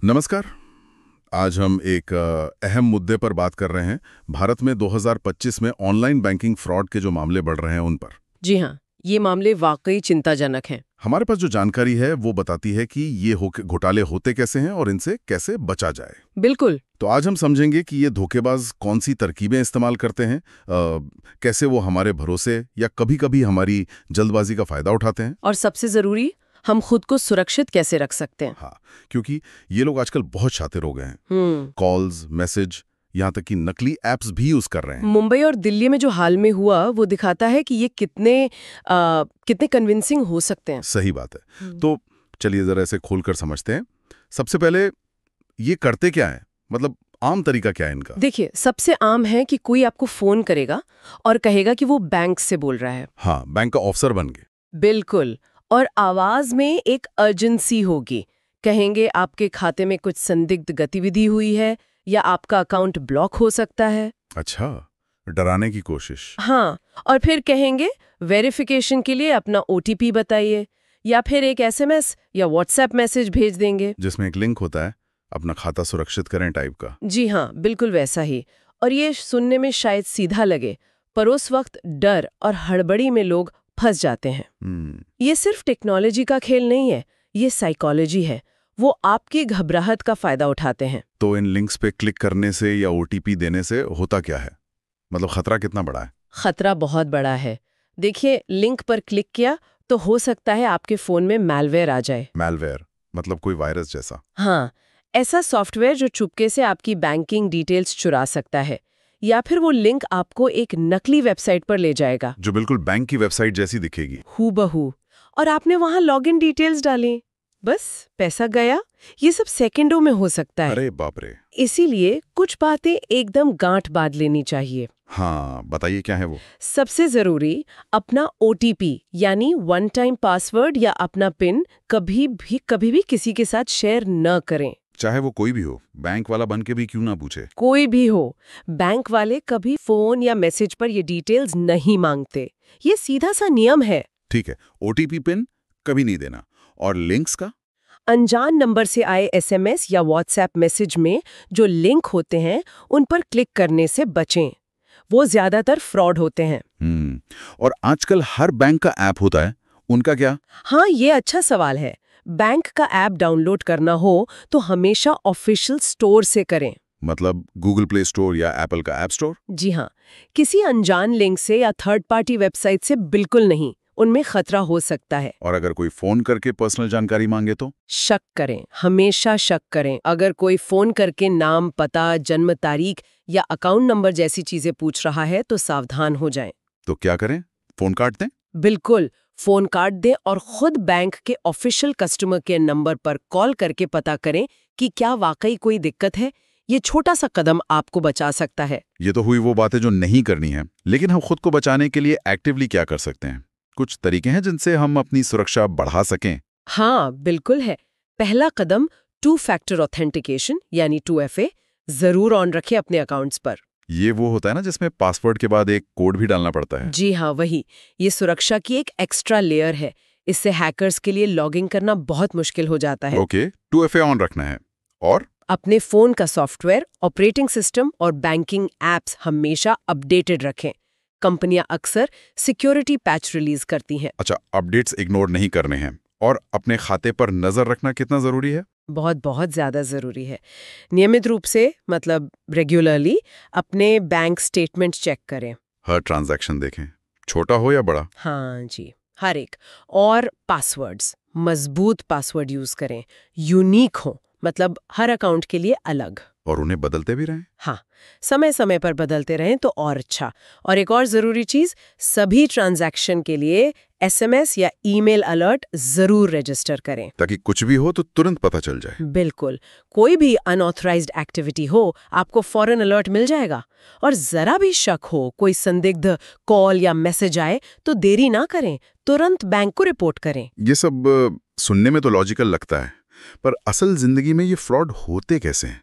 नमस्कार। आज हम एक अहम मुद्दे पर बात कर रहे हैं। भारत में 2025 में ऑनलाइन बैंकिंग फ्रॉड के जो मामले बढ़ रहे हैं उन पर। जी हाँ, ये मामले वाकई चिंताजनक हैं। हमारे पास जो जानकारी है वो बताती है कि ये घोटाले होते कैसे हैं और इनसे कैसे बचा जाए। बिल्कुल। तो आज हम समझेंगे कि ये धोखेबाज कौन सी तरकीबें इस्तेमाल करते हैं, कैसे वो हमारे भरोसे या कभी-कभी हमारी जल्दबाजी का फायदा उठाते हैं। और सबसे जरूरी, हम खुद को सुरक्षित कैसे रख सकते हैं। हाँ, क्योंकि ये लोग आजकल बहुत शातिर हो गए हैं। कॉल्स, मैसेज, यहाँ तक कि नकली एप्स भी यूज कर रहे हैं। मुंबई और दिल्ली में जो हाल में हुआ वो दिखाता है कि ये कितने कन्विंसिंग हो सकते हैं। सही बात है। तो चलिए जरा इसे खोलकर समझते हैं। सबसे पहले ये करते क्या है, मतलब आम तरीका क्या है इनका? देखिए, सबसे आम है कि कोई आपको फोन करेगा और कहेगा कि वो बैंक से बोल रहा है। हाँ, बैंक का ऑफिसर बन गए। बिल्कुल। और आवाज में एक अर्जेंसी होगी। कहेंगे आपके खाते में कुछ संदिग्ध गतिविधि हुई है या आपका अकाउंट ब्लॉक हो सकता है। अच्छा, डराने की कोशिश। हाँ, और फिर कहेंगे वेरिफिकेशन के लिए अपना ओटीपी बताइए, या फिर एक एसएमएस या व्हाट्सएप मैसेज भेज देंगे जिसमें एक लिंक होता है, अपना खाता सुरक्षित करें टाइप का। जी हाँ, बिल्कुल वैसा ही। और ये सुनने में शायद सीधा लगे, पर उस वक्त डर और हड़बड़ी में लोग फंस जाते हैं। ये सिर्फ टेक्नोलॉजी का खेल नहीं है, ये साइकोलॉजी है। वो आपकी घबराहट का फायदा उठाते हैं। तो इन लिंक्स पे क्लिक करने से या ओटीपी देने से होता क्या है, मतलब खतरा कितना बड़ा है? खतरा बहुत बड़ा है। देखिए, लिंक पर क्लिक किया तो हो सकता है आपके फोन में मैलवेयर आ जाए। मैलवेयर मतलब कोई वायरस जैसा? हाँ, ऐसा सॉफ्टवेयर जो चुपके से आपकी बैंकिंग डिटेल्स चुरा सकता है, या फिर वो लिंक आपको एक नकली वेबसाइट पर ले जाएगा जो बिल्कुल बैंक की वेबसाइट जैसी दिखेगी। हूबहू। और आपने वहां लॉगिन डिटेल्स डाली, बस पैसा गया। ये सब सेकंडों में हो सकता है। अरे बाप रे। इसीलिए कुछ बातें एकदम गांठ बांध लेनी चाहिए। हाँ, बताइए क्या है वो? सबसे जरूरी, अपना ओटीपी यानी वन टाइम पासवर्ड या अपना पिन कभी भी किसी के साथ शेयर न करें। चाहे वो कोई भी हो, बैंक वाला बन के भी क्यों ना पूछे। कोई भी हो, बैंक वाले कभी फोन या मैसेज पर ये डिटेल्स नहीं मांगते। ये सीधा सा नियम है। ठीक है, ओटीपी पिन कभी नहीं देना। और लिंक्स का? अनजान नंबर से आए एसएमएस या व्हाट्सएप मैसेज में जो लिंक होते हैं उन पर क्लिक करने से बचें। वो ज्यादातर फ्रॉड होते हैं। और आजकल हर बैंक का ऐप होता है, उनका क्या? हाँ, ये अच्छा सवाल है। बैंक का ऐप डाउनलोड करना हो तो हमेशा ऑफिशियल स्टोर से करें। मतलब गूगल प्ले स्टोर या एप्पल का ऐप स्टोर? जी हाँ, किसी अनजान लिंक से या थर्ड पार्टी वेबसाइट से बिल्कुल नहीं, उनमें खतरा हो सकता है। और अगर कोई फोन करके पर्सनल जानकारी मांगे तो? शक करें, हमेशा शक करें। अगर कोई फोन करके नाम, पता, जन्म तारीख या अकाउंट नंबर जैसी चीजें पूछ रहा है तो सावधान हो जाएं। तो क्या करें, फोन काट दें? बिल्कुल, फोन काट दें और खुद बैंक के ऑफिशियल कस्टमर केयर नंबर पर कॉल करके पता करें कि क्या वाकई कोई दिक्कत है। ये छोटा सा कदम आपको बचा सकता है। ये तो हुई वो बातें जो नहीं करनी है, लेकिन हम खुद को बचाने के लिए एक्टिवली क्या कर सकते हैं? कुछ तरीके हैं जिनसे हम अपनी सुरक्षा बढ़ा सकें? हाँ, बिल्कुल है। पहला कदम, 2 फैक्टर ऑथेंटिकेशन यानी 2FA जरूर ऑन रखें अपने अकाउंट्स पर। ये वो होता है ना जिसमें पासवर्ड के बाद एक कोड भी डालना पड़ता है? जी हाँ, वही। ये सुरक्षा की एक एक्स्ट्रा लेयर है। इससे हैकर्स के लिए लॉगिन करना बहुत मुश्किल हो जाता है। ओके, 2FA ऑन रखना है। और अपने फोन का सॉफ्टवेयर, ऑपरेटिंग सिस्टम और बैंकिंग एप्स हमेशा अपडेटेड रखें। कंपनियां अक्सर सिक्योरिटी पैच रिलीज करती हैं। अच्छा, अपडेट्स इग्नोर नहीं करने हैं। और अपने खाते पर नजर रखना कितना जरूरी है? बहुत बहुत ज्यादा जरूरी है। नियमित रूप से, मतलब रेगुलरली, अपने बैंक स्टेटमेंट चेक करें। हर ट्रांजैक्शन देखें, छोटा हो या बड़ा। हाँ जी, हर एक। और पासवर्ड्स, मजबूत पासवर्ड यूज करें, यूनिक हो, मतलब हर अकाउंट के लिए अलग। और उन्हें बदलते भी रहें। हाँ, समय समय पर बदलते रहें तो और अच्छा। और एक और जरूरी चीज, सभी ट्रांजैक्शन के लिए एसएमएस या ईमेल अलर्ट जरूर रजिस्टर करें, ताकि कुछ भी हो तो तुरंत पता चल जाए। बिल्कुल, कोई भी अनऑथराइज्ड एक्टिविटी हो आपको फौरन अलर्ट मिल जाएगा। और जरा भी शक हो, कोई संदिग्ध कॉल या मैसेज आए तो देरी ना करें, तुरंत बैंक को रिपोर्ट करें। ये सब सुनने में तो लॉजिकल लगता है, पर असल जिंदगी में ये फ्रॉड होते कैसे हैं?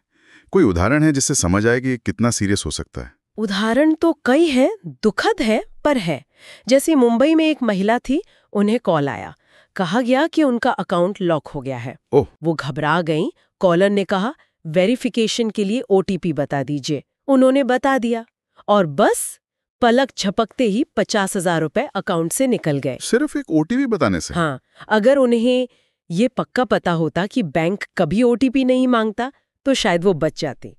कोई उदाहरण है जिससे समझ आए कि ये कितना सीरियस हो सकता है? उदाहरण तो कई हैं, दुखद है पर है। जैसे मुंबई में एक महिला थी, उन्हें कॉल आया, कहा गया कि उनका अकाउंट लॉक हो गया है। ओह। वो घबरा गईं, कॉलर ने कहा, वेरिफिकेशन के लिए OTP बता दीजिए। उन्होंने बता दिया और बस पलक झपकते ही 50,000 रुपए अकाउंट से निकल गए। सिर्फ एक OTP बताने से? हाँ, अगर उन्हें ये पक्का पता होता कि बैंक कभी OTP नहीं मांगता तो शायद वो बच जाते।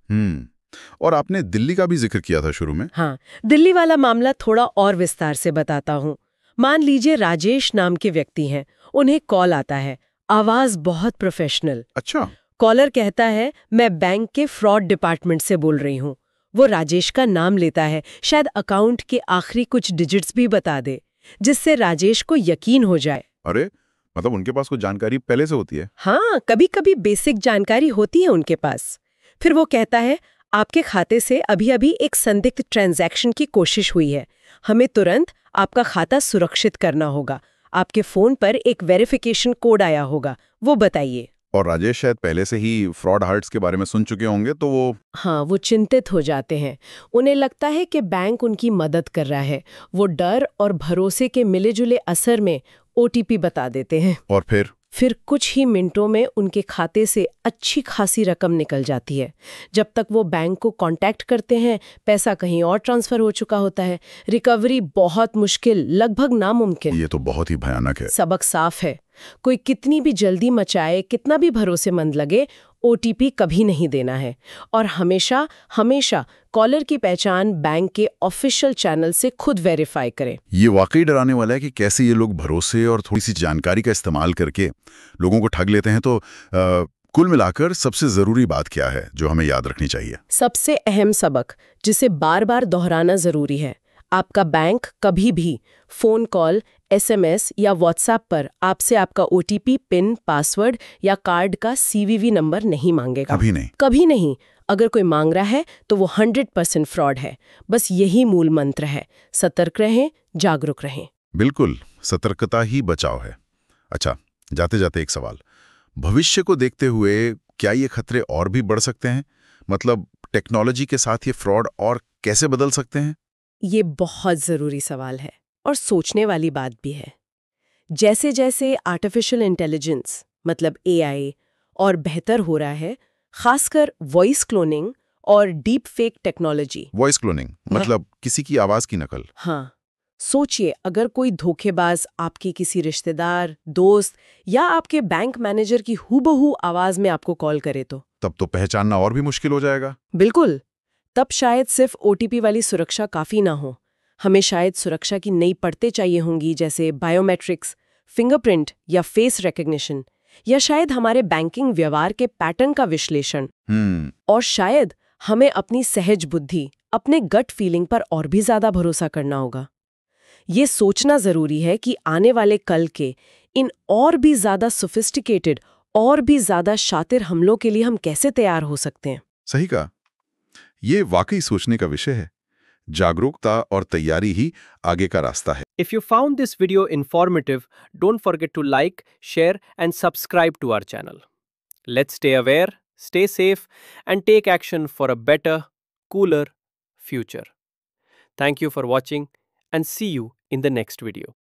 और आपने दिल्ली का भी जिक्र किया था शुरू में। हाँ, दिल्ली वाला मामला थोड़ा और विस्तार से बताता हूँ। मान लीजिए राजेश नाम के व्यक्ति हैं, उन्हें कॉल आता है, आवाज बहुत प्रोफेशनल। अच्छा। कॉलर कहता है, मैं बैंक के फ्रॉड डिपार्टमेंट से बोल रही हूँ। वो राजेश का नाम लेता है, शायद अकाउंट के आखिरी कुछ डिजिट्स भी बता दे, जिससे राजेश को यकीन हो जाए। अरे, मतलब उनके पास कुछ जानकारी पहले से होती है? हाँ, कभी कभी बेसिक जानकारी होती है उनके पास। फिर वो कहता है, आपके खाते से अभी अभी एक संदिग्ध ट्रांजैक्शन की कोशिश हुई है, हमें तुरंत आपका खाता सुरक्षित करना होगा। आपके फोन पर एक वेरिफिकेशन कोड आया होगा, वो बताइए। और राजेश शायद पहले से ही फ्रॉड हर्ट्स के बारे में सुन चुके होंगे, तो वो चिंतित हो जाते हैं। उन्हें लगता है कि बैंक उनकी मदद कर रहा है। वो डर और भरोसे के मिले-जुले असर में OTP बता देते हैं। और फिर कुछ ही मिनटों में उनके खाते से अच्छी खासी रकम निकल जाती है। जब तक वो बैंक को कांटेक्ट करते हैं, पैसा कहीं और ट्रांसफर हो चुका होता है। रिकवरी बहुत मुश्किल, लगभग नामुमकिन। ये तो बहुत ही भयानक है। सबक साफ है, कोई कितनी भी जल्दी मचाए, कितना भी भरोसेमंद लगे, OTP कभी नहीं देना है। और हमेशा हमेशा कॉलर की पहचान बैंक के ऑफिशियल चैनल से खुद वेरीफाई करें। ये वाकई डराने वाला है कि कैसे ये लोग भरोसे और थोड़ी सी जानकारी का इस्तेमाल करके लोगों को ठग लेते हैं। तो कुल मिलाकर सबसे जरूरी बात क्या है जो हमें याद रखनी चाहिए? सबसे अहम सबक, जिसे बार बार दोहराना जरूरी है, आपका बैंक कभी भी फोन कॉल, SMS या WhatsApp पर आपसे आपका OTP, पिन, पासवर्ड या कार्ड का CVV नंबर नहीं मांगेगा। कभी नहीं। कभी नहीं। अगर कोई मांग रहा है तो वो 100% फ्रॉड है। बस यही मूल मंत्र है, सतर्क रहें, जागरूक रहें। बिल्कुल, सतर्कता ही बचाव है। अच्छा, जाते जाते एक सवाल, भविष्य को देखते हुए क्या ये खतरे और भी बढ़ सकते हैं? मतलब टेक्नोलॉजी के साथ ये फ्रॉड और कैसे बदल सकते हैं? ये बहुत जरूरी सवाल है और सोचने वाली बात भी है। जैसे जैसे आर्टिफिशियल इंटेलिजेंस मतलब AI और बेहतर हो रहा है, खासकर वॉइस क्लोनिंग और deep fake technology. Voice cloning मतलब किसी की आवाज की नकल? हाँ, सोचिए अगर कोई धोखेबाज आपके किसी रिश्तेदार, दोस्त या आपके बैंक मैनेजर की हूबहू आवाज में आपको कॉल करे तो तब तो पहचानना और भी मुश्किल हो जाएगा। बिल्कुल। तब शायद सिर्फ OTP वाली सुरक्षा काफी ना हो, हमें शायद सुरक्षा की नई परतें चाहिए होंगी, जैसे बायोमेट्रिक्स, फिंगरप्रिंट या फेस रिकग्निशन, या शायद हमारे बैंकिंग व्यवहार के पैटर्न का विश्लेषण। और शायद हमें अपनी सहज बुद्धि, अपने गट फीलिंग पर और भी ज्यादा भरोसा करना होगा। ये सोचना जरूरी है कि आने वाले कल के इन और भी ज्यादा सोफिस्टिकेटेड और भी ज्यादा शातिर हमलों के लिए हम कैसे तैयार हो सकते हैं। सही कहा, ये वाकई सोचने का विषय है। जागरूकता और तैयारी ही आगे का रास्ता है। If you found this video informative, don't forget to like, share and subscribe to our channel. Let's stay aware, stay safe and take action for a better, cooler future. Thank you for watching and see you in the next video.